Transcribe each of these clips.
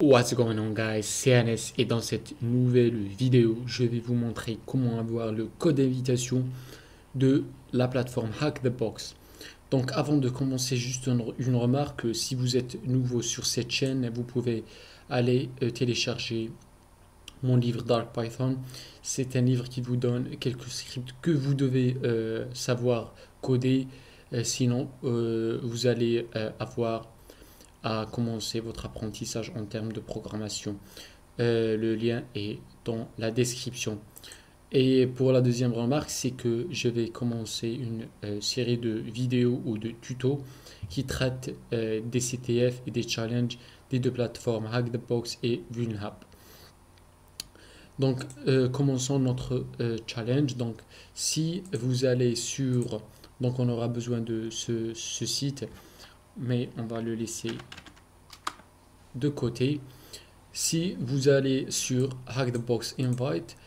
What's going on guys, c'est Anes et dans cette nouvelle vidéo, je vais vous montrer comment avoir le code d'invitation de la plateforme Hack the Box. Donc avant de commencer, juste une remarque, si vous êtes nouveau sur cette chaîne, vous pouvez aller télécharger mon livre Dark Python. C'est un livre qui vous donne quelques scripts que vous devez savoir coder, sinon vous allez avoir à commencer votre apprentissage en termes de programmation. Le lien est dans la description. Et pour la deuxième remarque, c'est que je vais commencer une série de vidéos ou de tutos qui traitent des CTF et des challenges des deux plateformes Hack the Box et VulnHub. Donc, commençons notre challenge. Donc, si vous allez sur... Donc, on aura besoin de ce site, mais on va le laisser de côté. Si vous allez sur Hack the Box Invite,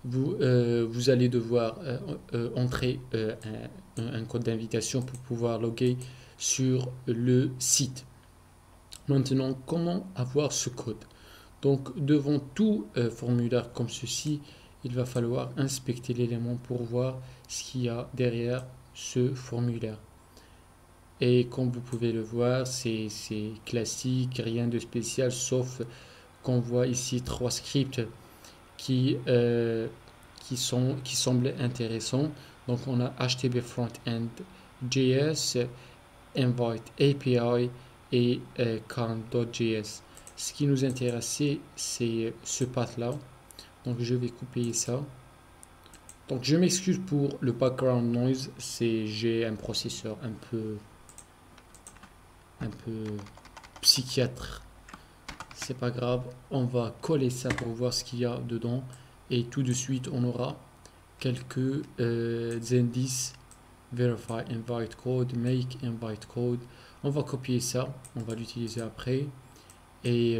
vous allez devoir entrer un code d'invitation pour pouvoir loguer sur le site. Maintenant, comment avoir ce code? Donc, devant tout formulaire comme ceci, il va falloir inspecter l'élément pour voir ce qu'il y a derrière ce formulaire. Et comme vous pouvez le voir, c'est classique, rien de spécial, sauf qu'on voit ici trois scripts qui semblent intéressants. Donc on a HTTP Frontend JS, Invite API et Count.js. Ce qui nous intéresse, c'est ce path-là. Donc je vais copier ça. Donc je m'excuse pour le background noise, j'ai un processeur un peu psychiatre. C'est pas grave, on va coller ça pour voir ce qu'il y a dedans et tout de suite on aura quelques indices. Verify invite code, make invite code. On va copier ça, on va l'utiliser après et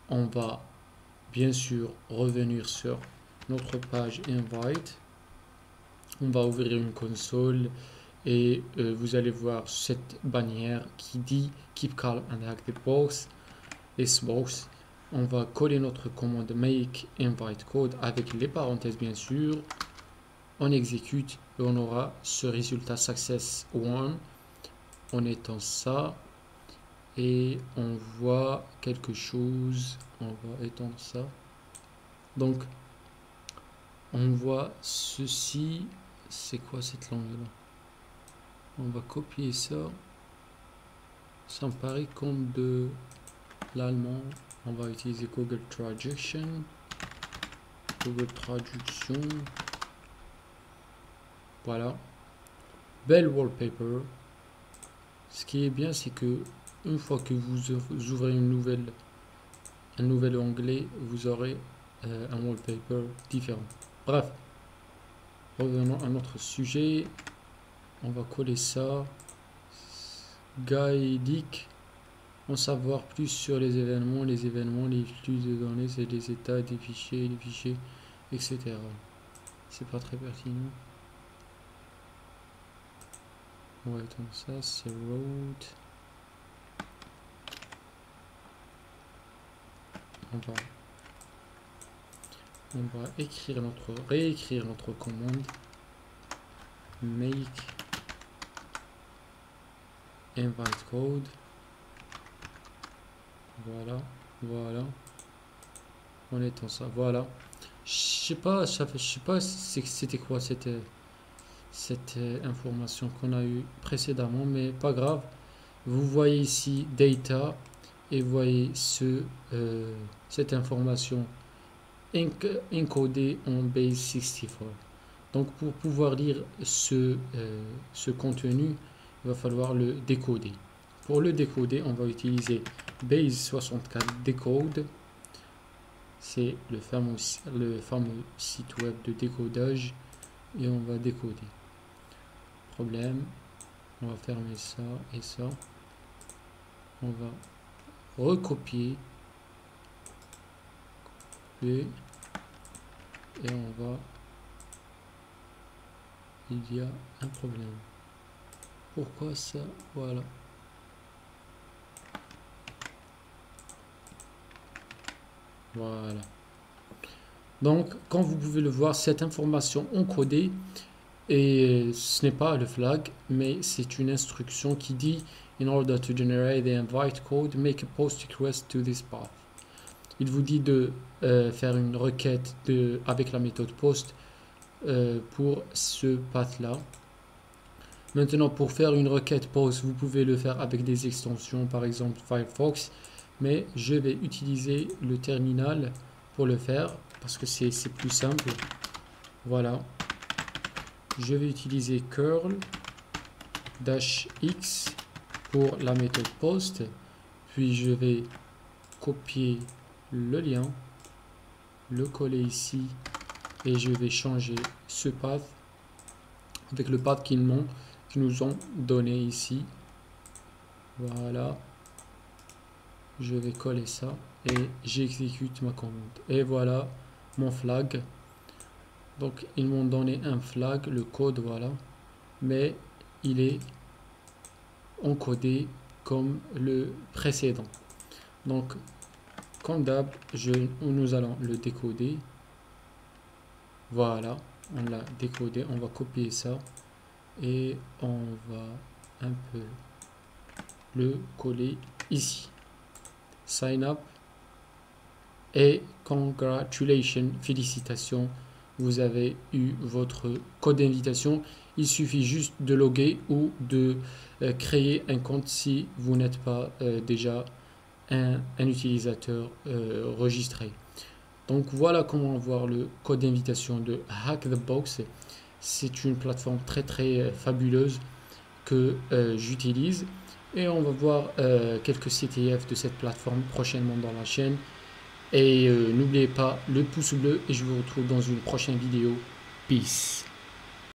on va bien sûr revenir sur notre page invite. On va ouvrir une console et vous allez voir cette bannière qui dit keep calm and hack the box. Box. On va coller notre commande make invite code avec les parenthèses bien sûr. On exécute et on aura ce résultat success 1 en étant ça et on voit quelque chose. On va étendre ça. Donc on voit ceci. C'est quoi cette langue là? On va copier ça. Ça me paraît comme de l'allemand. On va utiliser Google Traduction. Google Traduction. Voilà. Belle wallpaper. Ce qui est bien, c'est que une fois que vous ouvrez un nouvel onglet, vous aurez un wallpaper différent. Bref. Revenons à notre sujet. On va coller ça. Guidic. En savoir plus sur les événements, les flux de données, c'est les états des fichiers, etc. C'est pas très pertinent. On va étendre ça, c'est route. On va réécrire notre commande. Make invite code. Voilà. On étend ça, voilà. Je sais pas c'était quoi cette information qu'on a eu précédemment, mais pas grave. Vous voyez ici data et vous voyez cette information encodée en base 64. Donc pour pouvoir lire ce contenu, il va falloir le décoder. Pour le décoder, on va utiliser base 64 decode. C'est le fameux site web de décodage et on va décoder. Problème, on va fermer ça et ça. On va recopier et on va... Il y a un problème. Pourquoi ça? Voilà. Voilà. Donc, comme vous pouvez le voir, cette information encodée, et ce n'est pas le flag, mais c'est une instruction qui dit in order to generate the invite code, make a post request to this path. Il vous dit de faire une requête avec la méthode post pour ce path là. Maintenant, pour faire une requête post, vous pouvez le faire avec des extensions, par exemple Firefox, mais je vais utiliser le terminal pour le faire parce que c'est plus simple. Voilà. Je vais utiliser curl -x pour la méthode post, puis je vais copier le lien, le coller ici et je vais changer ce path avec le path qu'ils nous ont donné ici. Voilà, je vais coller ça et j'exécute ma commande et voilà mon flag. Donc ils m'ont donné un flag, le code, voilà, mais il est encodé comme le précédent. Donc comme d'hab, nous allons le décoder. Voilà, on l'a décodé, on va copier ça et on va un peu le coller ici. Sign up et congratulations, félicitations, vous avez eu votre code d'invitation. Il suffit juste de loguer ou de créer un compte si vous n'êtes pas déjà un utilisateur registré. Donc voilà comment voir le code d'invitation de Hack the Box. C'est une plateforme très fabuleuse que j'utilise et on va voir quelques CTF de cette plateforme prochainement dans la chaîne. Et n'oubliez pas le pouce bleu et je vous retrouve dans une prochaine vidéo. Peace.